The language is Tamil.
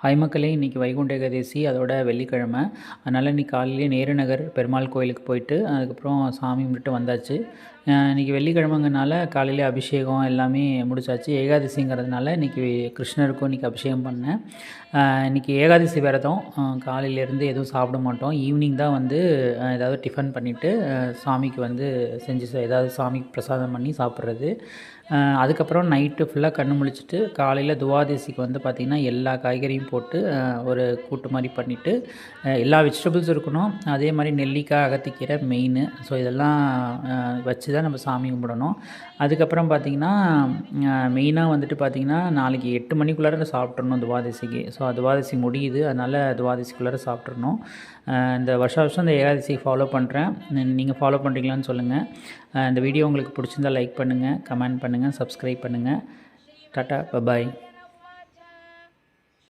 ஹாய் மக்களே, இன்றைக்கி வைகுண்ட ஏகாதசி, அதோட வெள்ளிக்கிழமை. அதனால் இன்றைக்கி காலையிலேயே நேருநகர் பெருமாள் கோயிலுக்கு போயிட்டு அதுக்கப்புறம் சாமி கும்பிட்டு வந்தாச்சு. இன்றைக்கி வெள்ளிக்கிழமைங்கனால காலையிலே அபிஷேகம் எல்லாமே முடிச்சாச்சு. ஏகாதசிங்கிறதுனால இன்றைக்கி கிருஷ்ணருக்கும் இன்றைக்கி அபிஷேகம் பண்ணேன். இன்றைக்கி ஏகாதசி விரதம். காலையிலேருந்து எதுவும் சாப்பிட மாட்டோம். ஈவினிங் தான் வந்து ஏதாவது டிஃபன் பண்ணிவிட்டு சாமிக்கு வந்து செஞ்சு ஏதாவது சாமிக்கு பிரசாதம் பண்ணி சாப்பிட்றது. அதுக்கப்புறம் நைட்டு ஃபுல்லாக கண்ணு முழிச்சிட்டு காலையில் துவாதசிக்கு வந்து பார்த்திங்கன்னா எல்லா காய்கறியும் போட்டு ஒரு கூட்டு மாதிரி பண்ணிவிட்டு எல்லா வெஜிடபிள்ஸும் இருக்கணும். அதே மாதிரி நெல்லிக்காய், அகத்திக்கீரை மெயின். ஸோ இதெல்லாம் வச்சு தான் நம்ம சாமி கும்பிடணும். அதுக்கப்புறம் பார்த்திங்கன்னா மெயினாக வந்துட்டு பார்த்திங்கன்னா நாளைக்கு 8 மணிக்குள்ளார சாப்பிட்றணும் துவாதசிக்கு. ஸோ துவாதசி முடியுது, அதனால் துவாதசிக்குள்ளார சாப்பிட்றணும். இந்த வருஷம் இந்த ஏகாதசி ஃபாலோ பண்ணுறேன். நீங்கள் ஃபாலோ பண்ணுறீங்களான்னு சொல்லுங்கள். இந்த வீடியோ உங்களுக்கு பிடிச்சிருந்தால் லைக் பண்ணுங்கள், கமெண்ட் பண்ணுங்கள், சப்ஸ்கிரைப் பண்ணுங்கள். Tata, bye bye.